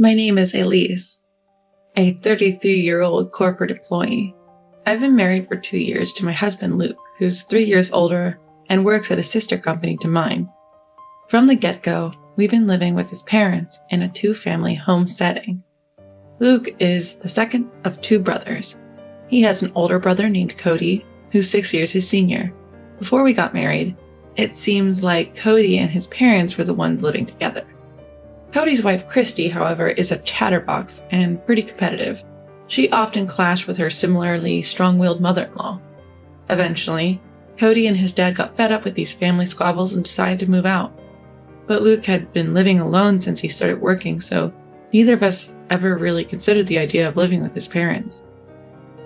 My name is Elise, a 33-year-old corporate employee. I've been married for 2 years to my husband Luke, who's 3 years older and works at a sister company to mine. From the get-go, we've been living with his parents in a 2-family home setting. Luke is the second of 2 brothers. He has an older brother named Cody, who's 6 years his senior. Before we got married, it seems like Cody and his parents were the ones living together. Cody's wife Christy, however, is a chatterbox and pretty competitive. She often clashed with her similarly strong-willed mother-in-law. Eventually, Cody and his dad got fed up with these family squabbles and decided to move out. But Luke had been living alone since he started working, so neither of us ever really considered the idea of living with his parents.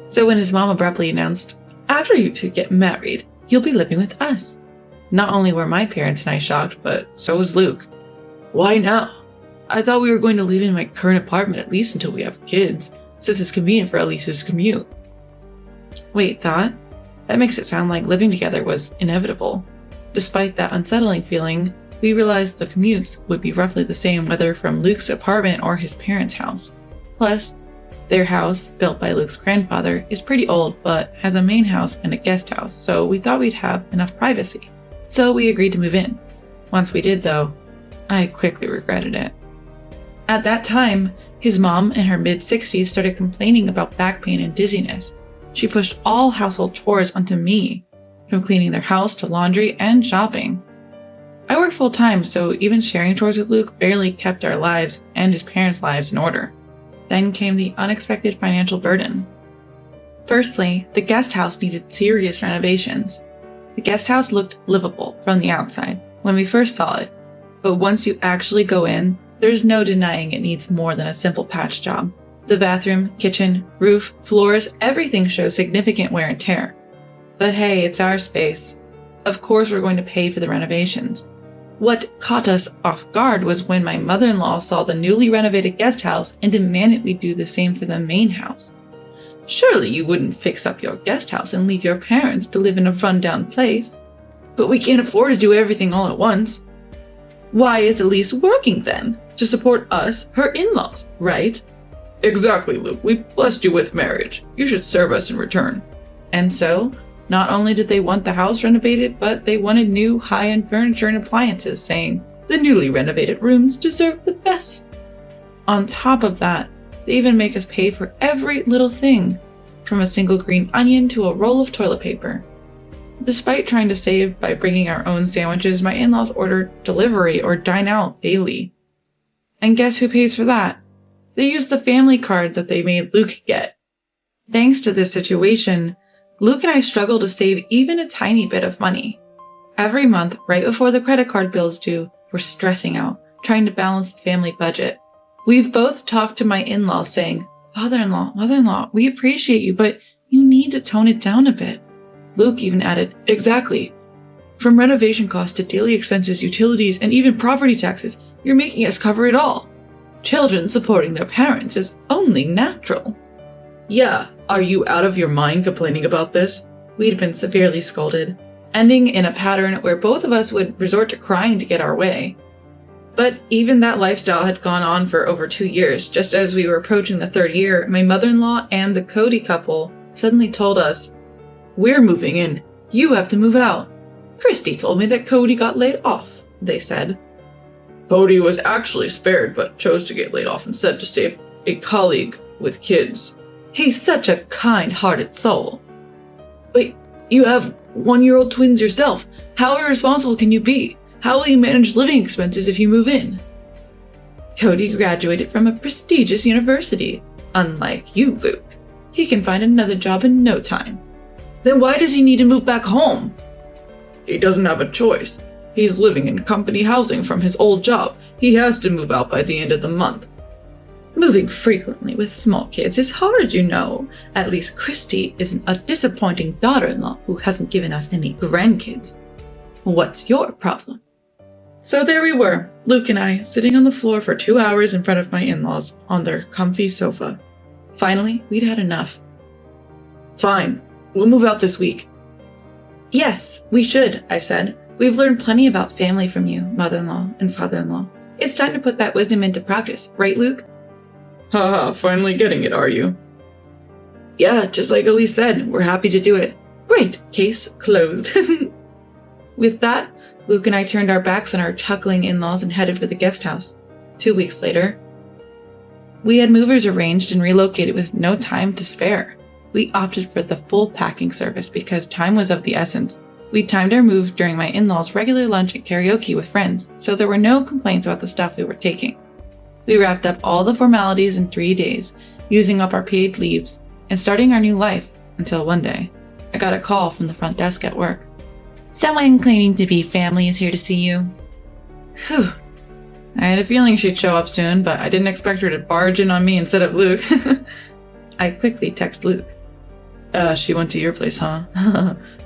So when his mom abruptly announced, "After you two get married, you'll be living with us," not only were my parents and I shocked, but so was Luke. "Why now? I thought we were going to live in my current apartment at least until we have kids, since it's convenient for Elise's commute." Wait, thought? That makes it sound like living together was inevitable. Despite that unsettling feeling, we realized the commutes would be roughly the same whether from Luke's apartment or his parents' house. Plus, their house, built by Luke's grandfather, is pretty old but has a main house and a guest house, so we thought we'd have enough privacy. So we agreed to move in. Once we did, though, I quickly regretted it. At that time, his mom in her mid-60s started complaining about back pain and dizziness. She pushed all household chores onto me, from cleaning their house to laundry and shopping. I work full-time, so even sharing chores with Luke barely kept our lives and his parents' lives in order. Then came the unexpected financial burden. Firstly, the guest house needed serious renovations. The guest house looked livable from the outside when we first saw it, but once you actually go in, there's no denying it needs more than a simple patch job. The bathroom, kitchen, roof, floors, everything shows significant wear and tear. But hey, it's our space. Of course we're going to pay for the renovations. What caught us off guard was when my mother-in-law saw the newly renovated guest house and demanded we do the same for the main house. "Surely you wouldn't fix up your guest house and leave your parents to live in a run-down place." "But we can't afford to do everything all at once." "Why is Elise working then? To support us, her in-laws, right?" "Exactly, Luke. We blessed you with marriage. You should serve us in return." And so, not only did they want the house renovated, but they wanted new high-end furniture and appliances, saying, "The newly renovated rooms deserve the best." On top of that, they even make us pay for every little thing, from a single green onion to a roll of toilet paper. Despite trying to save by bringing our own sandwiches, my in-laws order delivery or dine out daily. And guess who pays for that? They use the family card that they made Luke get. Thanks to this situation, Luke and I struggle to save even a tiny bit of money. Every month, right before the credit card bill's due, we're stressing out, trying to balance the family budget. We've both talked to my in-laws saying, "Father-in-law, mother-in-law, we appreciate you, but you need to tone it down a bit." Luke even added, "Exactly. From renovation costs to daily expenses, utilities, and even property taxes, you're making us cover it all. Children supporting their parents is only natural." "Yeah, are you out of your mind complaining about this?" We'd been severely scolded, ending in a pattern where both of us would resort to crying to get our way. But even that lifestyle had gone on for over 2 years. Just as we were approaching the 3rd year, my mother-in-law and the Cody couple suddenly told us, "We're moving in. You have to move out." "Christy told me that Cody got laid off," they said. "Cody was actually spared, but chose to get laid off instead to save a colleague with kids. He's such a kind-hearted soul." "But you have 1-year-old twins yourself. How irresponsible can you be? How will you manage living expenses if you move in?" "Cody graduated from a prestigious university. Unlike you, Luke. He can find another job in no time." "Then why does he need to move back home?" "He doesn't have a choice. He's living in company housing from his old job. He has to move out by the end of the month." "Moving frequently with small kids is hard, you know. At least Christy isn't a disappointing daughter-in-law who hasn't given us any grandkids. What's your problem?" So there we were, Luke and I, sitting on the floor for 2 hours in front of my in-laws on their comfy sofa. Finally, we'd had enough. "Fine, we'll move out this week." "Yes, we should," I said. "We've learned plenty about family from you, mother-in-law and father-in-law. It's time to put that wisdom into practice, right, Luke?" Haha, finally getting it, are you? Yeah, just like Elise said, we're happy to do it. Great, case closed. With that, Luke and I turned our backs on our chuckling in-laws and headed for the guest house. 2 weeks later, we had movers arranged and relocated with no time to spare. We opted for the full packing service because time was of the essence. We timed our move during my in-laws' regular lunch and karaoke with friends, so there were no complaints about the stuff we were taking. We wrapped up all the formalities in 3 days, using up our paid leaves, and starting our new life, until one day, I got a call from the front desk at work. Someone claiming to be family is here to see you. Whew. I had a feeling she'd show up soon, but I didn't expect her to barge in on me instead of Luke. I quickly text Luke. She went to your place, huh?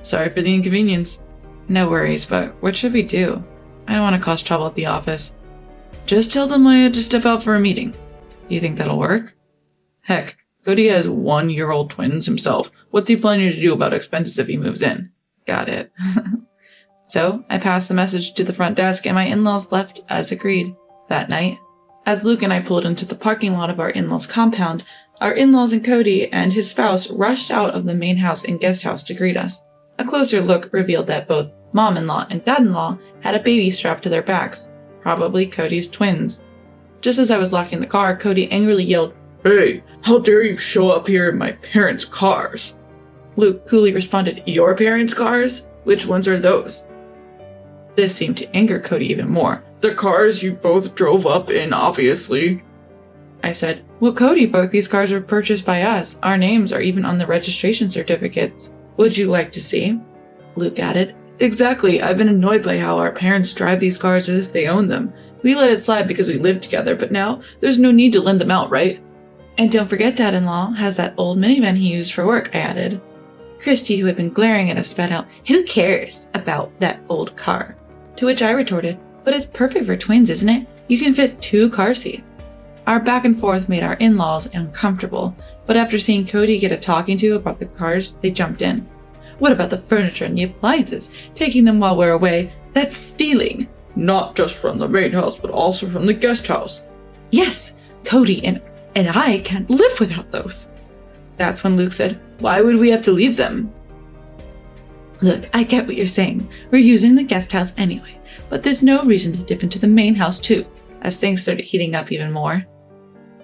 Sorry for the inconvenience. No worries, but what should we do? I don't want to cause trouble at the office. Just tell them I had to step out for a meeting. Do you think that'll work? Heck, Cody has 1-year-old twins himself. What's he planning to do about expenses if he moves in? Got it. So, I passed the message to the front desk and my in-laws left as agreed. That night, as Luke and I pulled into the parking lot of our in-laws' compound, our in-laws and Cody and his spouse rushed out of the main house and guest house to greet us. A closer look revealed that both mom-in-law and dad-in-law had a baby strapped to their backs, probably Cody's twins. Just as I was locking the car, Cody angrily yelled, "Hey, how dare you show up here in my parents' cars?" Luke coolly responded, "Your parents' cars? Which ones are those?" This seemed to anger Cody even more. "The cars you both drove up in, obviously." I said, "Well, Cody, both these cars were purchased by us. Our names are even on the registration certificates. Would you like to see?" Luke added, "Exactly. I've been annoyed by how our parents drive these cars as if they own them. We let it slide because we lived together, but now there's no need to lend them out, right?" "And don't forget Dad-in-law has that old minivan he used for work," I added. Christy, who had been glaring at us, spat out, "Who cares about that old car?" To which I retorted, "But it's perfect for twins, isn't it? You can fit 2 car seats." Our back and forth made our in-laws uncomfortable, but after seeing Cody get a talking to about the cars, they jumped in. "What about the furniture and the appliances? Taking them while we're away, that's stealing." "Not just from the main house, but also from the guest house." "Yes, Cody and I can't live without those." That's when Luke said, "Why would we have to leave them?" "Look, I get what you're saying. We're using the guest house anyway, but there's no reason to dip into the main house too," as things started heating up even more.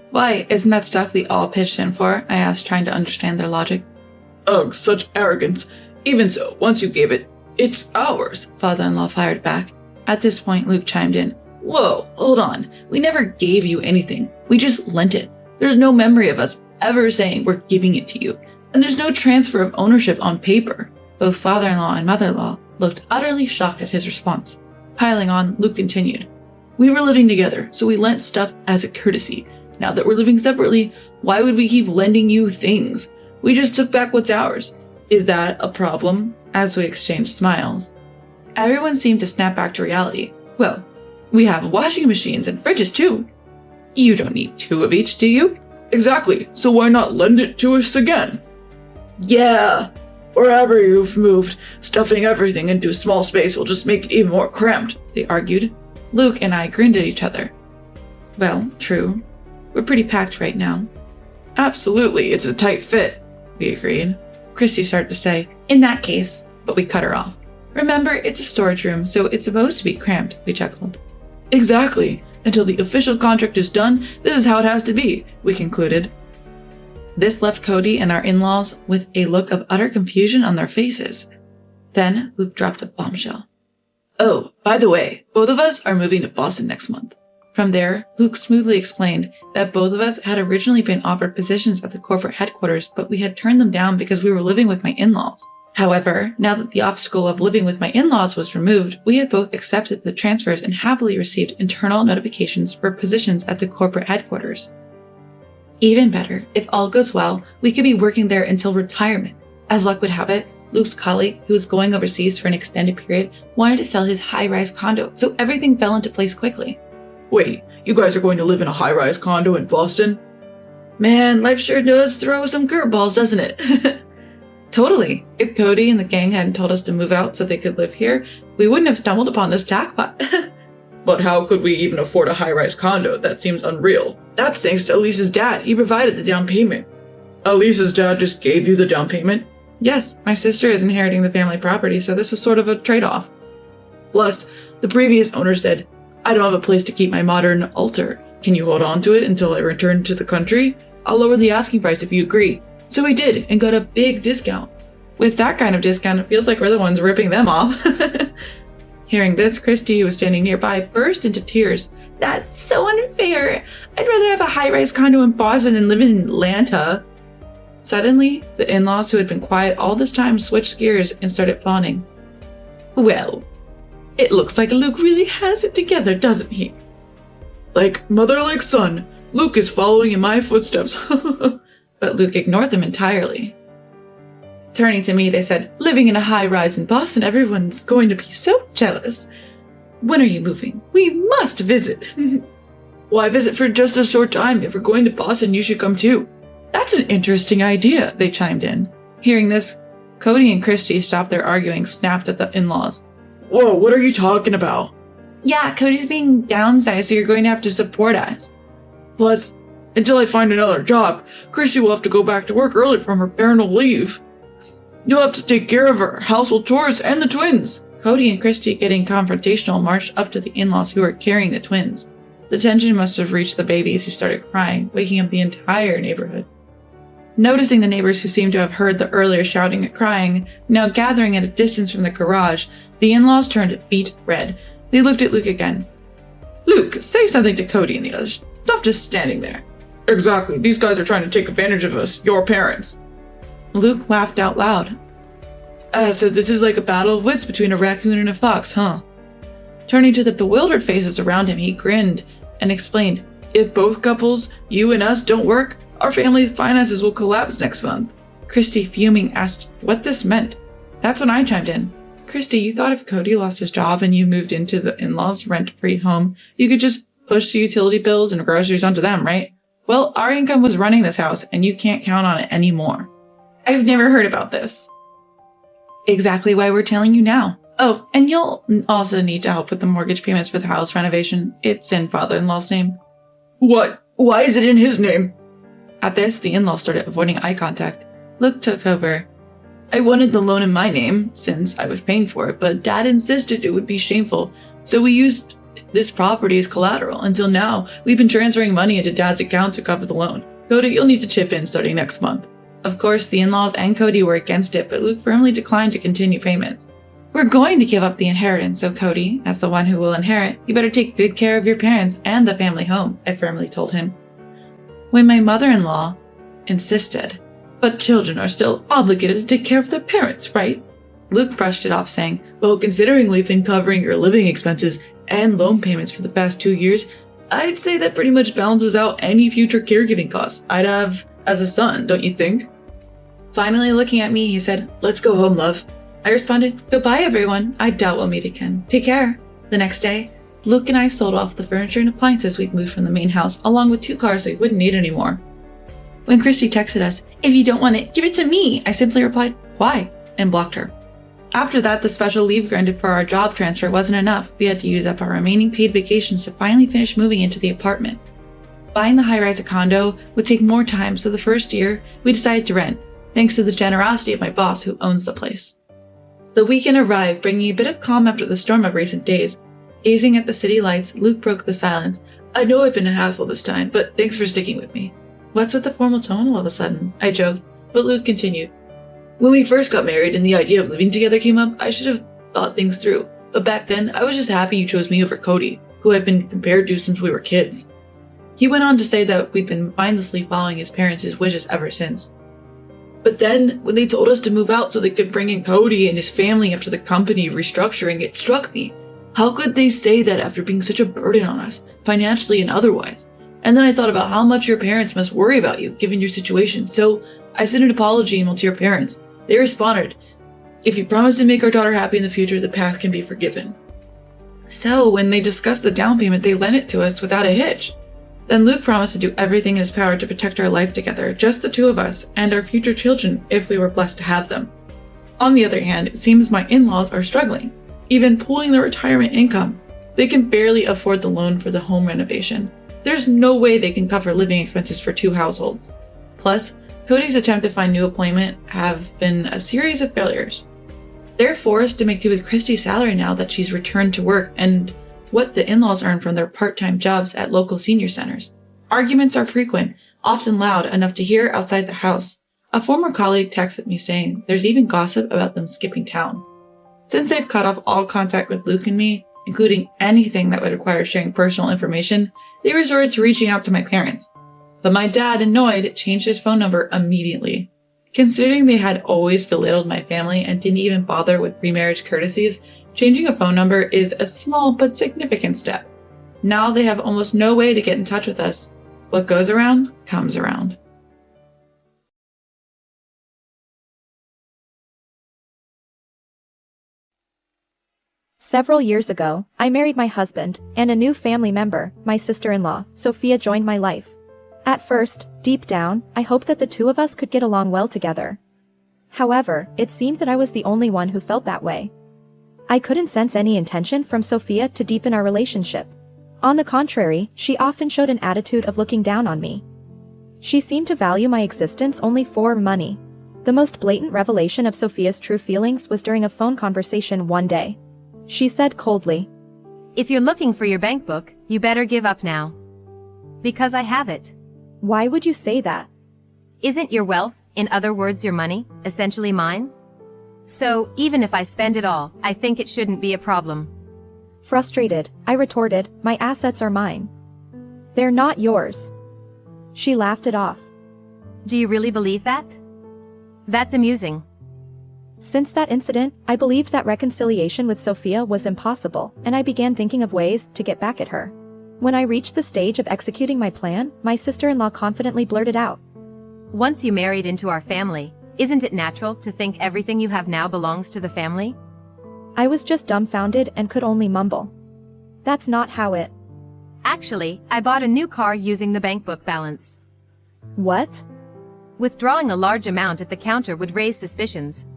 "Why, isn't that stuff we all pitched in for?" I asked, trying to understand their logic. "Ugh, such arrogance. Even so, once you gave it, it's ours," father-in-law fired back. At this point, Luke chimed in. "Whoa, hold on. We never gave you anything. We just lent it. There's no memory of us ever saying we're giving it to you. And there's no transfer of ownership on paper." Both father-in-law and mother-in-law looked utterly shocked at his response. Piling on, Luke continued. "We were living together, so we lent stuff as a courtesy. Now that we're living separately, why would we keep lending you things? We just took back what's ours. Is that a problem?" As we exchanged smiles. Everyone seemed to snap back to reality. "Well, we have washing machines and fridges too." "You don't need 2 of each, do you?" "Exactly, so why not lend it to us again?" "Yeah, wherever you've moved, stuffing everything into a small space will just make it even more cramped," they argued. Luke and I grinned at each other. "Well, true. We're pretty packed right now." "Absolutely, it's a tight fit," we agreed. Christy started to say, "In that case," but we cut her off. "Remember, it's a storage room, so it's supposed to be cramped," we chuckled. "Exactly. Until the official contract is done, this is how it has to be," we concluded. This left Cody and our in-laws with a look of utter confusion on their faces. Then Luke dropped a bombshell. "Oh, by the way, both of us are moving to Boston next month." From there, Luke smoothly explained that both of us had originally been offered positions at the corporate headquarters, but we had turned them down because we were living with my in-laws. However, now that the obstacle of living with my in-laws was removed, we had both accepted the transfers and happily received internal notifications for positions at the corporate headquarters. Even better, if all goes well, we could be working there until retirement. As luck would have it, Luke's colleague, who was going overseas for an extended period, wanted to sell his high-rise condo, so everything fell into place quickly. "Wait, you guys are going to live in a high-rise condo in Boston?" "Man, life sure does throw some curveballs, doesn't it?" Totally. If Cody and the gang hadn't told us to move out so they could live here, we wouldn't have stumbled upon this jackpot. "But how could we even afford a high-rise condo? That seems unreal," That's thanks to Elise's dad. He provided the down payment. Elise's dad just gave you the down payment? Yes, my sister is inheriting the family property, so this was sort of a trade-off. Plus, the previous owner said, I don't have a place to keep my modern altar. Can you hold on to it until I return to the country? I'll lower the asking price if you agree. So he did, and got a big discount. With that kind of discount, it feels like we're the ones ripping them off. Hearing this, Christy, who was standing nearby, burst into tears. That's so unfair. I'd rather have a high-rise condo in Boston than live in Atlanta. Suddenly, the in-laws who had been quiet all this time switched gears and started fawning. Well, it looks like Luke really has it together, doesn't he? Like mother, like son. Luke is following in my footsteps. But Luke ignored them entirely. Turning to me, they said, living in a high-rise in Boston, everyone's going to be so jealous. When are you moving? We must visit. Why visit for just a short time? If we're going to Boston, you should come too. That's an interesting idea, they chimed in. Hearing this, Cody and Christy stopped their arguing, snapped at the in-laws. Whoa, what are you talking about? Yeah, Cody's being downsized, so you're going to have to support us. Plus, until I find another job, Christy will have to go back to work early from her parental leave. You'll have to take care of her, household chores, and the twins. Cody and Christy, getting confrontational, marched up to the in-laws who were carrying the twins. The tension must have reached the babies, who started crying, waking up the entire neighborhood. Noticing the neighbors who seemed to have heard the earlier shouting and crying, now gathering at a distance from the garage, the in-laws turned beet red. They looked at Luke again. Luke, say something to Cody and the others. Stop just standing there. Exactly. These guys are trying to take advantage of us, your parents. Luke laughed out loud. So this is like a battle of wits between a raccoon and a fox, huh? Turning to the bewildered faces around him, he grinned and explained, if both couples, you and us, don't work, our family finances will collapse next month. Christy, fuming, asked what this meant. That's when I chimed in. Christy, you thought if Cody lost his job and you moved into the in-laws' rent-free home, you could just push the utility bills and groceries onto them, right? Well, our income was running this house, and you can't count on it anymore. I've never heard about this. Exactly why we're telling you now. Oh, and you'll also need to help with the mortgage payments for the house renovation. It's in father-in-law's name. What? Why is it in his name? At this, the in-laws started avoiding eye contact. Luke took over. I wanted the loan in my name, since I was paying for it, but Dad insisted it would be shameful, so we used this property as collateral. Until now, we've been transferring money into Dad's account to cover the loan. Cody, you'll need to chip in starting next month. Of course, the in-laws and Cody were against it, but Luke firmly declined to continue payments. We're going to give up the inheritance, so Cody, as the one who will inherit, you better take good care of your parents and the family home, I firmly told him. When my mother-in-law insisted, but children are still obligated to take care of their parents, right? Luke brushed it off, saying, well, considering we've been covering your living expenses and loan payments for the past 2 years, I'd say that pretty much balances out any future caregiving costs I'd have as a son, don't you think? Finally looking at me, he said, let's go home, love. I responded, goodbye, everyone. I doubt we'll meet again. Take care. The next day, Luke and I sold off the furniture and appliances we'd moved from the main house, along with 2 cars we wouldn't need anymore. When Christy texted us, if you don't want it, give it to me, I simply replied, why? And blocked her. After that, the special leave granted for our job transfer wasn't enough. We had to use up our remaining paid vacations to finally finish moving into the apartment. Buying the high-rise condo would take more time, so the first year, we decided to rent, thanks to the generosity of my boss who owns the place. The weekend arrived, bringing a bit of calm after the storm of recent days. Gazing at the city lights, Luke broke the silence. I know I've been a hassle this time, but thanks for sticking with me. What's with the formal tone all of a sudden? I joked, but Luke continued. When we first got married and the idea of living together came up, I should have thought things through. But back then, I was just happy you chose me over Cody, who I've been compared to since we were kids. He went on to say that we'd been mindlessly following his parents' wishes ever since. But then, when they told us to move out so they could bring in Cody and his family after the company restructuring, it struck me. How could they say that after being such a burden on us, financially and otherwise? And then I thought about how much your parents must worry about you, given your situation. So I sent an apology email to your parents. They responded, if you promise to make our daughter happy in the future, the past can be forgiven. So when they discussed the down payment, they lent it to us without a hitch. Then Luke promised to do everything in his power to protect our life together, just the 2 of us, and our future children if we were blessed to have them. On the other hand, it seems my in-laws are struggling, even pooling their retirement income. They can barely afford the loan for the home renovation. There's no way they can cover living expenses for 2 households. Plus, Cody's attempt to find new employment have been a series of failures. They're forced to make do with Christy's salary now that she's returned to work and what the in-laws earn from their part-time jobs at local senior centers. Arguments are frequent, often loud enough to hear outside the house. A former colleague texted me saying there's even gossip about them skipping town. Since they've cut off all contact with Luke and me, including anything that would require sharing personal information, they resorted to reaching out to my parents. But my dad, annoyed, changed his phone number immediately. Considering they had always belittled my family and didn't even bother with pre-marriage courtesies, changing a phone number is a small but significant step. Now they have almost no way to get in touch with us. What goes around, comes around. Several years ago, I married my husband, and a new family member, my sister-in-law, Sophia, joined my life. At first, deep down, I hoped that the two of us could get along well together. However, it seemed that I was the only one who felt that way. I couldn't sense any intention from Sophia to deepen our relationship. On the contrary, she often showed an attitude of looking down on me. She seemed to value my existence only for money. The most blatant revelation of Sophia's true feelings was during a phone conversation one day. She said coldly, "If you're looking for your bank book, you better give up now. Because I have it." "Why would you say that?" "Isn't your wealth, in other words your money, essentially mine? So, even if I spend it all, I think it shouldn't be a problem." Frustrated, I retorted, "My assets are mine. They're not yours." She laughed it off. "Do you really believe that? That's amusing." Since that incident, I believed that reconciliation with Sophia was impossible, and I began thinking of ways to get back at her. When I reached the stage of executing my plan, my sister-in-law confidently blurted out, "Once you married into our family, isn't it natural to think everything you have now belongs to the family?" I was just dumbfounded and could only mumble, "That's not how it..." "Actually, I bought a new car using the bank book balance." "What?" "Withdrawing a large amount at the counter would raise suspicions.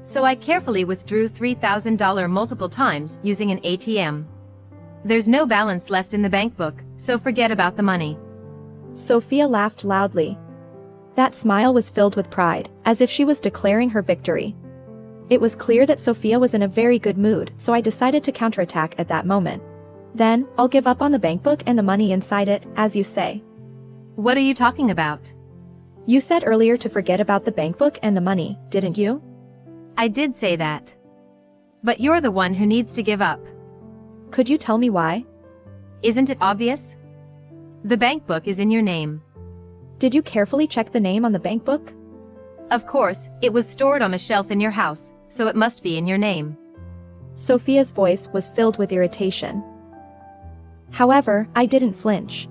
So I carefully withdrew $3,000 multiple times using an ATM. There's no balance left in the bank book, so forget about the money." Sophia laughed loudly. That smile was filled with pride, as if she was declaring her victory. It was clear that Sophia was in a very good mood, so I decided to counterattack at that moment. "Then, I'll give up on the bank book and the money inside it, as you say." "What are you talking about?" "You said earlier to forget about the bank book and the money, didn't you?" "I did say that. But you're the one who needs to give up." "Could you tell me why?" "Isn't it obvious? The bank book is in your name." "Did you carefully check the name on the bank book?" "Of course, it was stored on a shelf in your house, so it must be in your name." Sophia's voice was filled with irritation. However, I didn't flinch.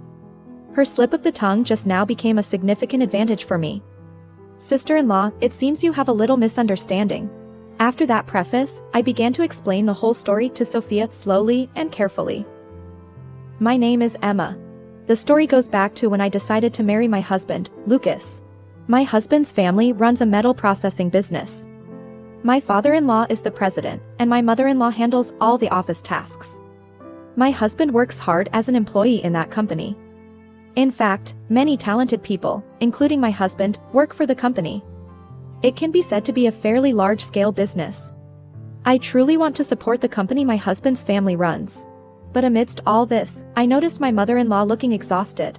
Her slip of the tongue just now became a significant advantage for me. "Sister-in-law, it seems you have a little misunderstanding." After that preface, I began to explain the whole story to Sophia slowly and carefully. "My name is Emma. The story goes back to when I decided to marry my husband, Lucas. My husband's family runs a metal processing business. My father-in-law is the president, and my mother-in-law handles all the office tasks. My husband works hard as an employee in that company. In fact, many talented people, including my husband, work for the company. It can be said to be a fairly large-scale business. I truly want to support the company my husband's family runs. But amidst all this, I noticed my mother-in-law looking exhausted.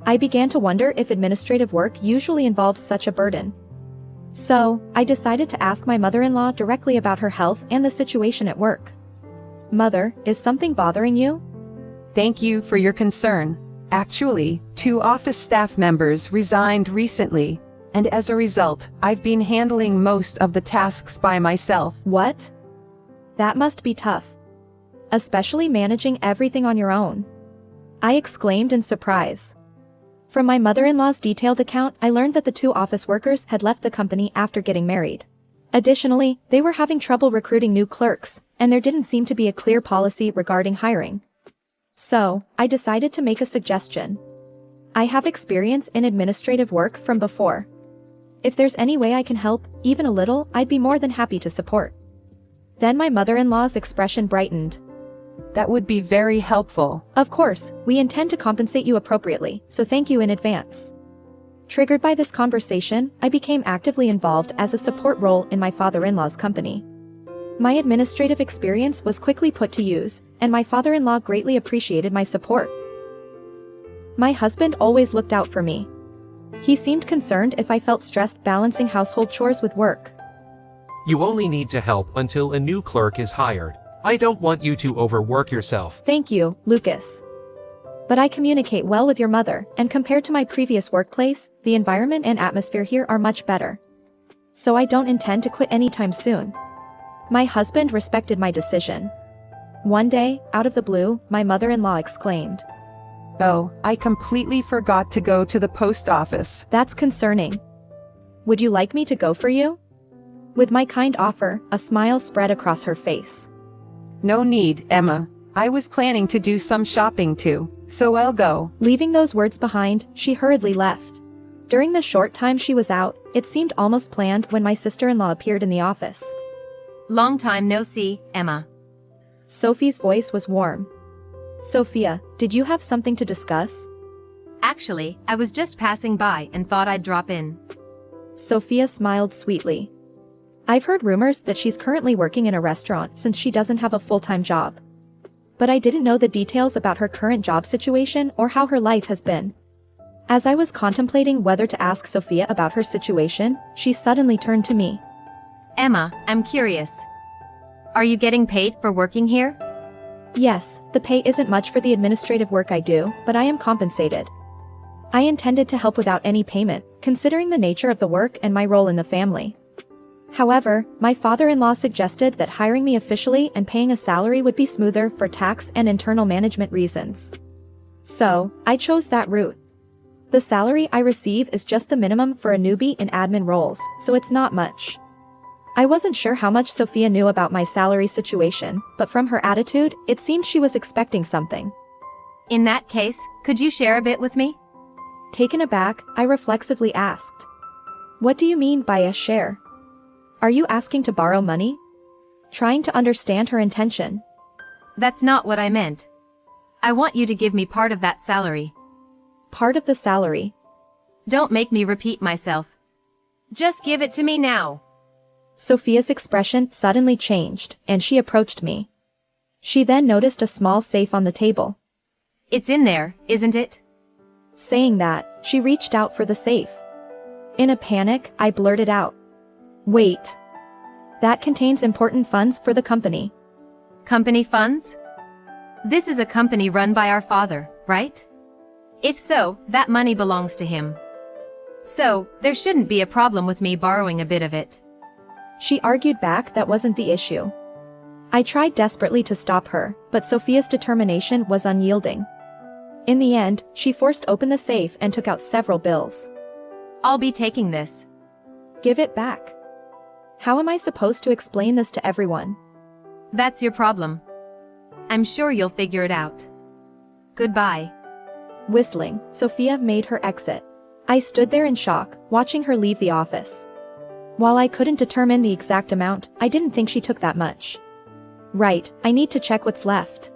I began to wonder if administrative work usually involves such a burden. So, I decided to ask my mother-in-law directly about her health and the situation at work. Mother, is something bothering you?" Thank you for your concern. Actually, 2 office staff members resigned recently, and as a result, I've been handling most of the tasks by myself. "What? That must be tough. Especially managing everything on your own," I exclaimed in surprise. From my mother-in-law's detailed account, I learned that the 2 office workers had left the company after getting married. Additionally, they were having trouble recruiting new clerks, and there didn't seem to be a clear policy regarding hiring. So, I decided to make a suggestion. I have experience in administrative work from before. If there's any way I can help, even a little, I'd be more than happy to support. Then my mother-in-law's expression brightened. That would be very helpful. Of course, we intend to compensate you appropriately, so thank you in advance. Triggered by this conversation, I became actively involved as a support role in my father-in-law's company. My administrative experience was quickly put to use, and my father-in-law greatly appreciated my support. My husband always looked out for me. He seemed concerned if I felt stressed balancing household chores with work. You only need to help until a new clerk is hired. I don't want you to overwork yourself. Thank you, Lucas. But I communicate well with your mother, and compared to my previous workplace, the environment and atmosphere here are much better. So I don't intend to quit anytime soon. My husband respected my decision. One day, out of the blue, my mother-in-law exclaimed, Oh, I completely forgot to go to the post office. "That's concerning. Would you like me to go for you?" With my kind offer, a smile spread across her face. No need, Emma. I was planning to do some shopping too, so I'll go. Leaving those words behind, she hurriedly left. During the short time she was out, it seemed almost planned when my sister-in-law appeared in the office. Long time no see, Emma. Sophie's voice was warm. Sophia, did you have something to discuss? Actually, I was just passing by and thought I'd drop in. Sophia smiled sweetly. I've heard rumors that she's currently working in a restaurant since she doesn't have a full-time job. But I didn't know the details about her current job situation or how her life has been. As I was contemplating whether to ask Sophia about her situation, she suddenly turned to me. Emma, I'm curious. Are you getting paid for working here? Yes, the pay isn't much for the administrative work I do, but I am compensated. I intended to help without any payment, considering the nature of the work and my role in the family. However, my father-in-law suggested that hiring me officially and paying a salary would be smoother for tax and internal management reasons. So, I chose that route. The salary I receive is just the minimum for a newbie in admin roles, so it's not much. I wasn't sure how much Sophia knew about my salary situation, but from her attitude, it seemed she was expecting something. In that case, could you share a bit with me? Taken aback, I reflexively asked. What do you mean by a share? Are you asking to borrow money? Trying to understand her intention. That's not what I meant. I want you to give me part of that salary. Part of the salary. Don't make me repeat myself. Just give it to me now. Sophia's expression suddenly changed, and she approached me. She then noticed a small safe on the table. It's in there, isn't it? Saying that, she reached out for the safe. In a panic, I blurted out. Wait. That contains important funds for the company. Company funds? This is a company run by our father, right? If so, that money belongs to him. So, there shouldn't be a problem with me borrowing a bit of it. She argued back that wasn't the issue. I tried desperately to stop her, but Sophia's determination was unyielding. In the end, she forced open the safe and took out several bills. I'll be taking this. Give it back. How am I supposed to explain this to everyone? That's your problem. I'm sure you'll figure it out. Goodbye. Whistling, Sophia made her exit. I stood there in shock, watching her leave the office. While I couldn't determine the exact amount, I didn't think she took that much. Right, I need to check what's left.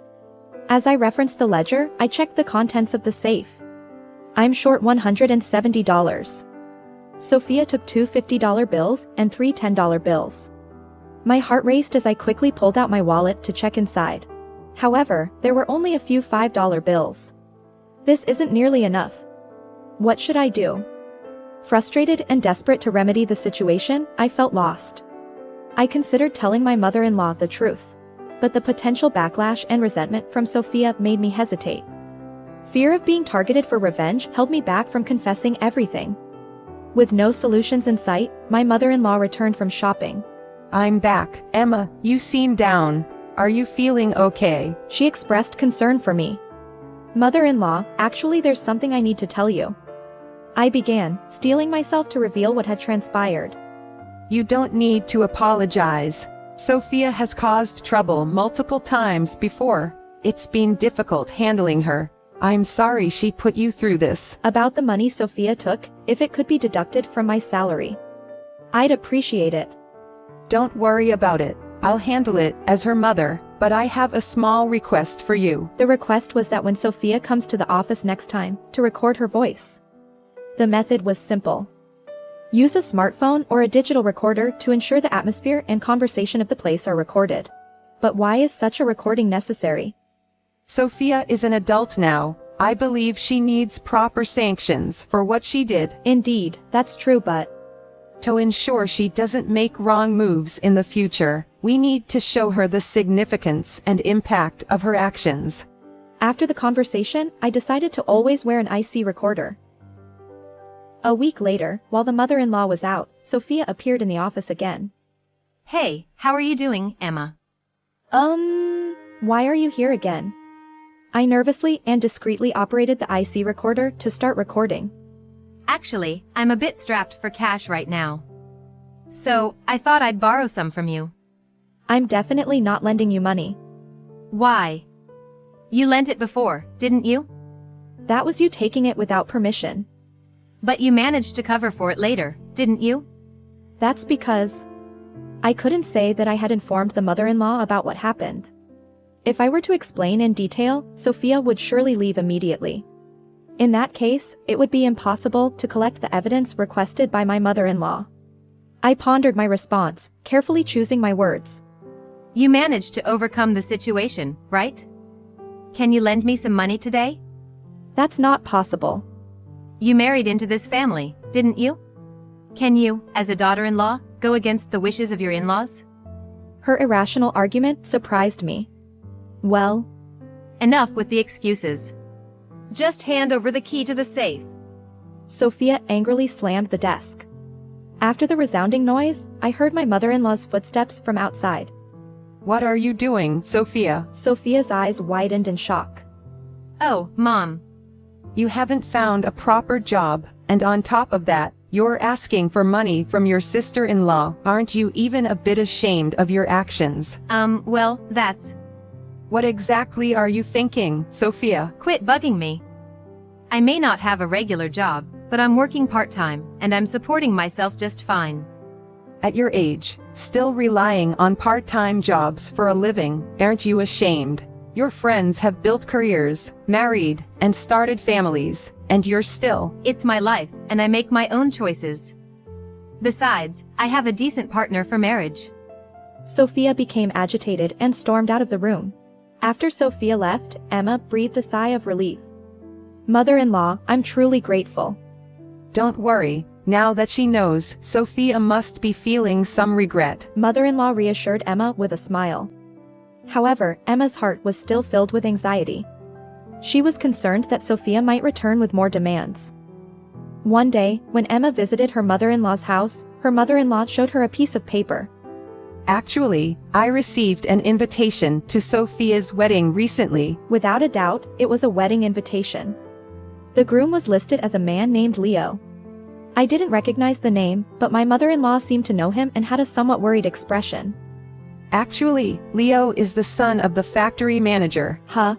As I referenced the ledger, I checked the contents of the safe. I'm short $170. Sophia took two $50 bills and three $10 bills. My heart raced as I quickly pulled out my wallet to check inside. However, there were only a few $5 bills. This isn't nearly enough. What should I do? Frustrated and desperate to remedy the situation, I felt lost. I considered telling my mother-in-law the truth, but the potential backlash and resentment from Sophia made me hesitate. Fear of being targeted for revenge held me back from confessing everything. With no solutions in sight, my mother-in-law returned from shopping. I'm back. Emma, you seem down. Are you feeling okay? She expressed concern for me. Mother-in-law, actually there's something I need to tell you. I began, steeling myself to reveal what had transpired. You don't need to apologize. Sophia has caused trouble multiple times before. It's been difficult handling her. I'm sorry she put you through this. About the money Sophia took, if it could be deducted from my salary, I'd appreciate it. Don't worry about it. I'll handle it. As her mother, but I have a small request for you. The request was that when Sophia comes to the office next time, to record her voice. The method was simple. Use a smartphone or a digital recorder to ensure the atmosphere and conversation of the place are recorded. But why is such a recording necessary? Sophia is an adult now. I believe she needs proper sanctions for what she did. Indeed, that's true, but To ensure she doesn't make wrong moves in the future, we need to show her the significance and impact of her actions. after the conversation, I decided to always wear an IC recorder. A week later, while the mother-in-law was out, Sophia appeared in the office again. Hey, how are you doing, Emma? Why are you here again? I nervously and discreetly operated the IC recorder to start recording. Actually, I'm a bit strapped for cash right now. So, I thought I'd borrow some from you. I'm definitely not lending you money. Why? You lent it before, didn't you? That was you taking it without permission. But you managed to cover for it later, didn't you? That's because I couldn't say that I had informed the mother-in-law about what happened. If I were to explain in detail, Sophia would surely leave immediately. In that case, it would be impossible to collect the evidence requested by my mother-in-law. I pondered my response, carefully choosing my words. You managed to overcome the situation, right? Can you lend me some money today? That's not possible. You married into this family, didn't you? Can you, as a daughter-in-law, go against the wishes of your in-laws? Her irrational argument surprised me. Well, Enough with the excuses. Just hand over the key to the safe. Sophia angrily slammed the desk. After the resounding noise, I heard my mother-in-law's footsteps from outside. What are you doing, Sophia? Sophia's eyes widened in shock. Oh, Mom. You haven't found a proper job, and on top of that, you're asking for money from your sister-in-law. Aren't you even a bit ashamed of your actions? Well, that's... What exactly are you thinking, Sophia? Quit bugging me. I may not have a regular job, but I'm working part-time, and I'm supporting myself just fine. At your age, still relying on part-time jobs for a living, aren't you ashamed? Your friends have built careers, married, and started families, and you're still... It's my life, and I make my own choices. Besides, I have a decent partner for marriage. Sophia became agitated and stormed out of the room. After Sophia left, Emma breathed a sigh of relief. Mother-in-law, I'm truly grateful. Don't worry, now that she knows, Sophia must be feeling some regret. Mother-in-law reassured Emma with a smile. However, Emma's heart was still filled with anxiety. She was concerned that Sophia might return with more demands. One day, when Emma visited her mother-in-law's house, her mother-in-law showed her a piece of paper. Actually, I received an invitation to Sophia's wedding recently. Without a doubt, it was a wedding invitation. The groom was listed as a man named Leo. I didn't recognize the name, but my mother-in-law seemed to know him and had a somewhat worried expression. Actually, Leo is the son of the factory manager. Huh?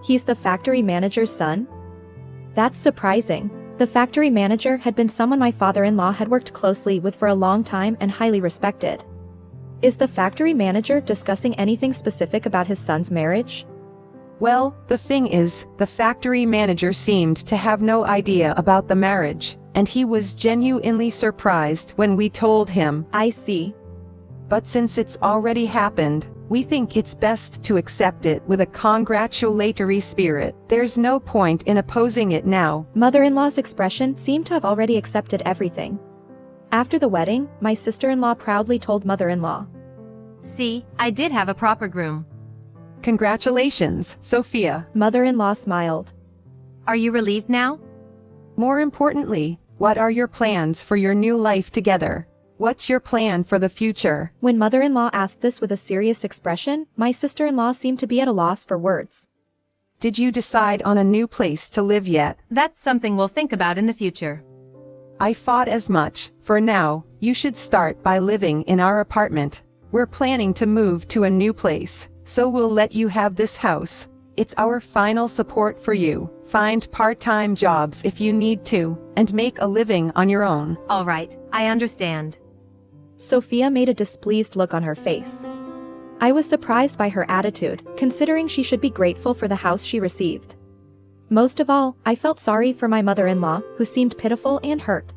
He's the factory manager's son? That's surprising. The factory manager had been someone my father-in-law had worked closely with for a long time and highly respected. Is the factory manager discussing anything specific about his son's marriage? Well, the thing is, the factory manager seemed to have no idea about the marriage, and he was genuinely surprised when we told him. I see. But since it's already happened, we think it's best to accept it with a congratulatory spirit. There's no point in opposing it now. Mother-in-law's expression seemed to have already accepted everything. After the wedding, my sister-in-law proudly told mother-in-law. See, I did have a proper groom. Congratulations, Sophia. Mother-in-law smiled. Are you relieved now? More importantly, what are your plans for your new life together? What's your plan for the future? When mother-in-law asked this with a serious expression, my sister-in-law seemed to be at a loss for words. Did you decide on a new place to live yet? That's something we'll think about in the future. I thought as much. For now, you should start by living in our apartment. We're planning to move to a new place, so we'll let you have this house. It's our final support for you. Find part-time jobs if you need to, and make a living on your own. All right, I understand. Sophia made a displeased look on her face. I was surprised by her attitude, considering she should be grateful for the house she received. Most of all, I felt sorry for my mother-in-law, who seemed pitiful and hurt.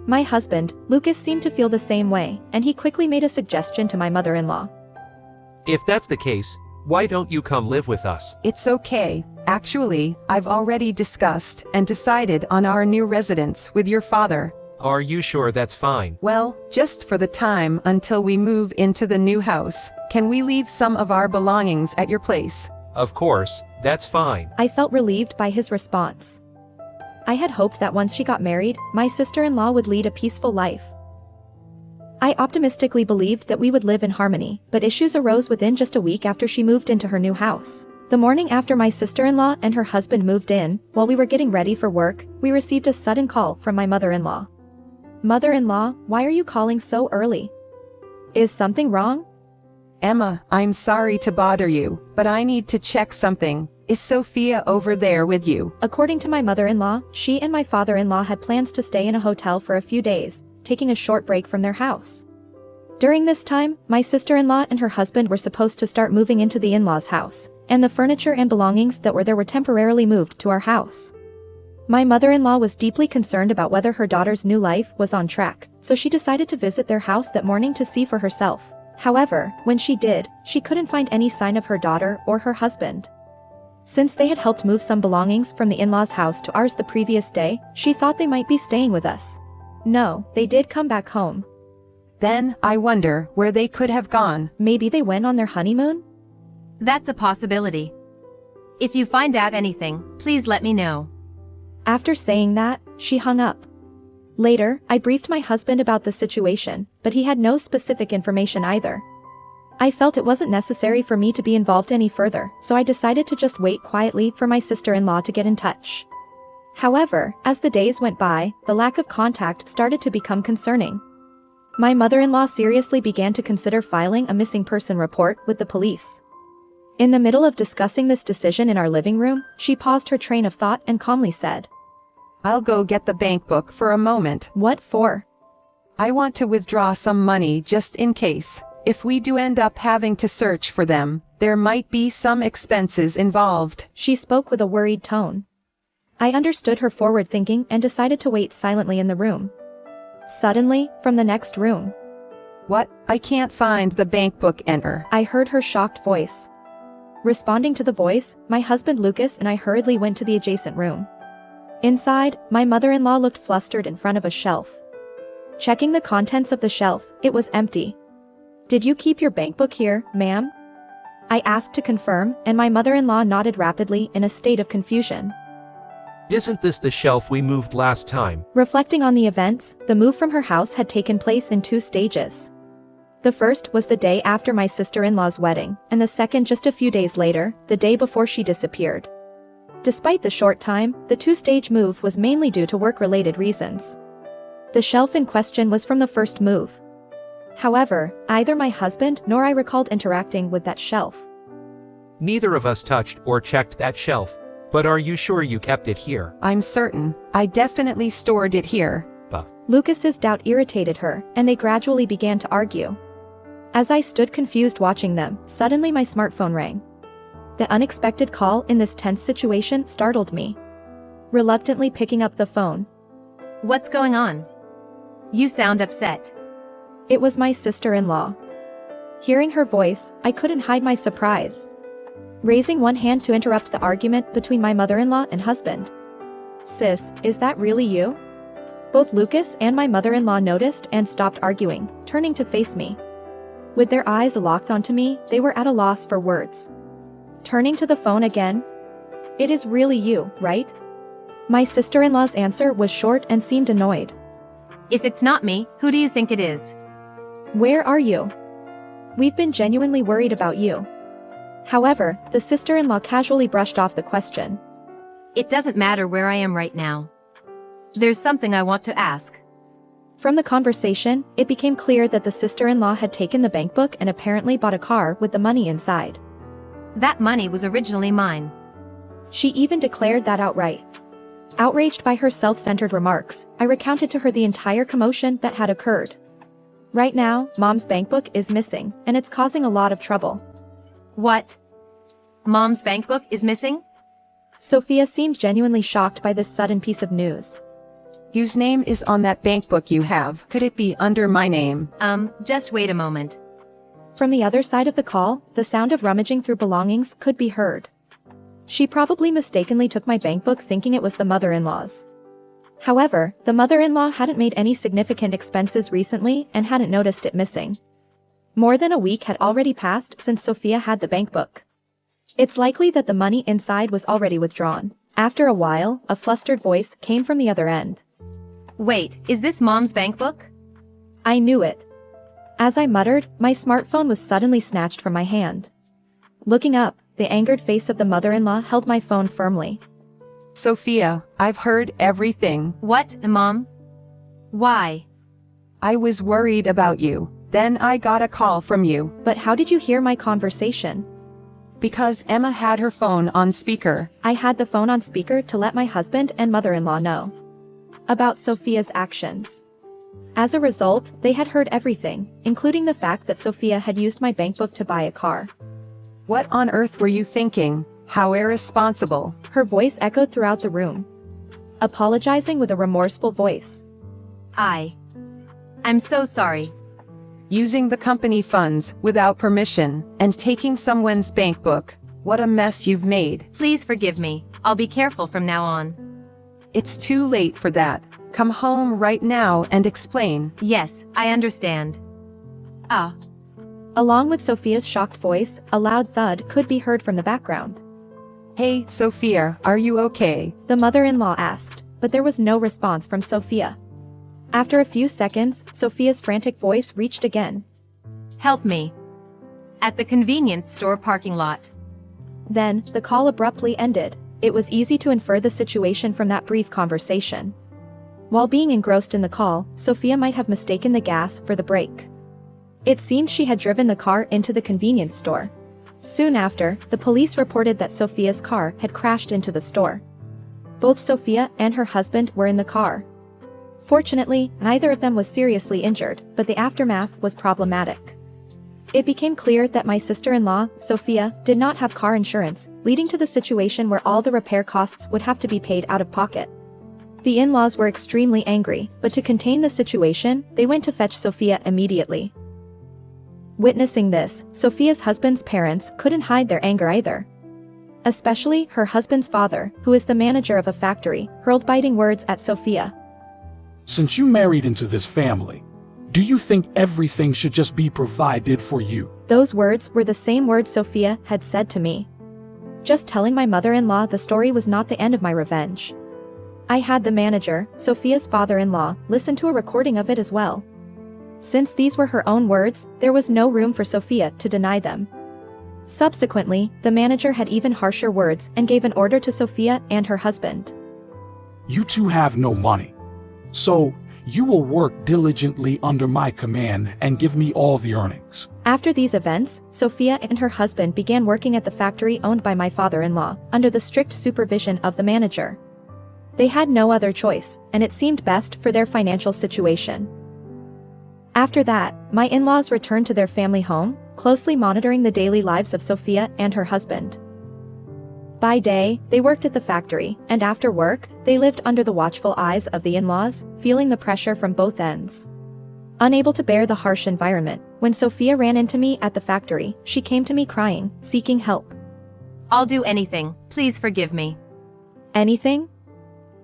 My husband, Lucas, seemed to feel the same way, and he quickly made a suggestion to my mother-in-law. If that's the case, why don't you come live with us? It's okay. Actually, I've already discussed and decided on our new residence with your father. Are you sure that's fine? Well, just for the time until we move into the new house, can we leave some of our belongings at your place? Of course, that's fine. I felt relieved by his response. I had hoped that once she got married, my sister-in-law would lead a peaceful life. I optimistically believed that we would live in harmony, but issues arose within just a week after she moved into her new house. The morning after my sister-in-law and her husband moved in, while we were getting ready for work, we received a sudden call from my mother-in-law. "Mother-in-law, why are you calling so early? Is something wrong?" Emma, I'm sorry to bother you, but I need to check something. Is Sophia over there with you? According to my mother-in-law, she and my father-in-law had plans to stay in a hotel for a few days, taking a short break from their house. During this time, my sister-in-law and her husband were supposed to start moving into the in-laws' house, and the furniture and belongings that were there were temporarily moved to our house. My mother-in-law was deeply concerned about whether her daughter's new life was on track, so she decided to visit their house that morning to see for herself. However, when she did, she couldn't find any sign of her daughter or her husband. Since they had helped move some belongings from the in-laws' house to ours the previous day, she thought they might be staying with us. No, they did come back home. Then, I wonder where they could have gone. Maybe they went on their honeymoon? That's a possibility. If you find out anything, please let me know. After saying that, she hung up. Later, I briefed my husband about the situation, but he had no specific information either. I felt it wasn't necessary for me to be involved any further, so I decided to just wait quietly for my sister-in-law to get in touch. However, as the days went by, the lack of contact started to become concerning. My mother-in-law seriously began to consider filing a missing person report with the police. In the middle of discussing this decision in our living room, she paused her train of thought and calmly said, I'll go get the bank book for a moment. "What for?" I want to withdraw some money just in case. If we do end up having to search for them, there might be some expenses involved. She spoke with a worried tone. I understood her forward thinking and decided to wait silently in the room. Suddenly, from the next room, What? I can't find the bank book enter. I heard her shocked voice. Responding to the voice, my husband Lucas and I hurriedly went to the adjacent room. Inside, my mother-in-law looked flustered in front of a shelf. Checking the contents of the shelf, it was empty. "Did you keep your bank book here, ma'am?" I asked to confirm, and my mother-in-law nodded rapidly in a state of confusion. Isn't this the shelf we moved last time? Reflecting on the events, the move from her house had taken place in 2 stages. The first was the day after my sister-in-law's wedding, and the second just a few days later, the day before she disappeared. Despite the short time, the 2-stage move was mainly due to work-related reasons. The shelf in question was from the first move. However, either my husband nor I recalled interacting with that shelf. Neither of us touched or checked that shelf. But are you sure you kept it here? I'm certain. I definitely stored it here. Lucas's doubt irritated her, and they gradually began to argue. As I stood confused watching them, suddenly my smartphone rang. The unexpected call in this tense situation startled me. Reluctantly picking up the phone, What's going on? You sound upset. it was my sister-in-law. Hearing her voice, I couldn't hide my surprise. Raising one hand to interrupt the argument between my mother-in-law and husband. "Sis, is that really you?" Both Lucas and my mother-in-law noticed and stopped arguing, turning to face me. With their eyes locked onto me, they were at a loss for words. Turning to the phone again, "It is really you, right?" My sister-in-law's answer was short and seemed annoyed. If it's not me, who do you think it is? "Where are you? We've been genuinely worried about you." However, the sister-in-law casually brushed off the question. It doesn't matter where I am right now. There's something I want to ask. From the conversation, it became clear that the sister-in-law had taken the bank book and apparently bought a car with the money inside. That money was originally mine. She even declared that outright. Outraged by her self-centered remarks, I recounted to her the entire commotion that had occurred. Right now, Mom's bankbook is missing, and it's causing a lot of trouble. What? Mom's bankbook is missing? Sophia seemed genuinely shocked by this sudden piece of news. Whose name is on that bankbook you have? Could it be under my name? Just wait a moment. From the other side of the call, the sound of rummaging through belongings could be heard. She probably mistakenly took my bankbook thinking it was the mother-in-law's. However, the mother-in-law hadn't made any significant expenses recently and hadn't noticed it missing. More than a week had already passed since Sophia had the bankbook. It's likely that the money inside was already withdrawn. After a while, a flustered voice came from the other end. Wait, is this Mom's bankbook? I knew it. As I muttered, my smartphone was suddenly snatched from my hand. Looking up, the angered face of the mother-in-law held my phone firmly. Sophia, I've heard everything. What, Mom? Why? I was worried about you. Then I got a call from you. But how did you hear my conversation? Because Emma had her phone on speaker. I had the phone on speaker to let my husband and mother-in-law know about Sophia's actions. As a result, they had heard everything, including the fact that Sophia had used my bankbook to buy a car. What on earth were you thinking? How irresponsible. Her voice echoed throughout the room, apologizing with a remorseful voice. I'm so sorry. Using the company funds without permission and taking someone's bankbook. What a mess you've made. Please forgive me. I'll be careful from now on. It's too late for that. Come home right now and explain. Yes, I understand. Along with Sophia's shocked voice, a loud thud could be heard from the background. Hey, Sophia, are you okay? The mother-in-law asked, but there was no response from Sophia. After a few seconds, Sophia's frantic voice reached again. Help me. At the convenience store parking lot. Then, the call abruptly ended. It was easy to infer the situation from that brief conversation. While being engrossed in the call, Sophia might have mistaken the gas for the brake. It seemed she had driven the car into the convenience store. Soon after, the police reported that Sophia's car had crashed into the store. Both Sophia and her husband were in the car. Fortunately, neither of them was seriously injured, but the aftermath was problematic. It became clear that my sister-in-law, Sophia, did not have car insurance, leading to the situation where all the repair costs would have to be paid out of pocket. The in-laws were extremely angry, but to contain the situation, they went to fetch Sophia immediately. Witnessing this, Sophia's husband's parents couldn't hide their anger either. Especially her husband's father, who is the manager of a factory, hurled biting words at Sophia. Since you married into this family, do you think everything should just be provided for you? Those words were the same words Sophia had said to me. Just telling my mother-in-law the story was not the end of my revenge. I had the manager, Sophia's father-in-law, listen to a recording of it as well. Since these were her own words, there was no room for Sophia to deny them. Subsequently, the manager had even harsher words and gave an order to Sophia and her husband. You two have no money. So, you will work diligently under my command and give me all the earnings. After these events, Sophia and her husband began working at the factory owned by my father-in-law, under the strict supervision of the manager. They had no other choice, and it seemed best for their financial situation. After that, my in-laws returned to their family home, closely monitoring the daily lives of Sophia and her husband. By day, they worked at the factory, and after work, they lived under the watchful eyes of the in-laws, feeling the pressure from both ends. Unable to bear the harsh environment, when Sophia ran into me at the factory, she came to me crying, seeking help. I'll do anything. Please forgive me. Anything?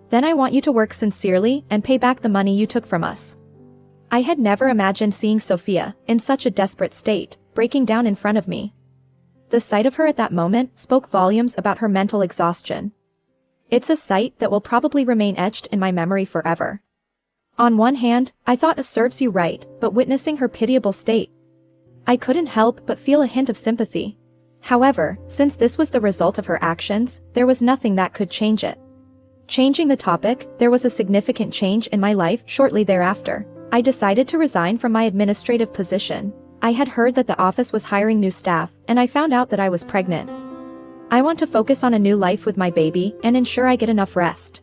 Then I want you to work sincerely and pay back the money you took from us. I had never imagined seeing Sophia, in such a desperate state, breaking down in front of me. The sight of her at that moment spoke volumes about her mental exhaustion. It's a sight that will probably remain etched in my memory forever. On one hand, I thought it serves you right, but witnessing her pitiable state, I couldn't help but feel a hint of sympathy. However, since this was the result of her actions, there was nothing that could change it. Changing the topic, there was a significant change in my life shortly thereafter. I decided to resign from my administrative position. I had heard that the office was hiring new staff, and I found out that I was pregnant. I want to focus on a new life with my baby and ensure I get enough rest.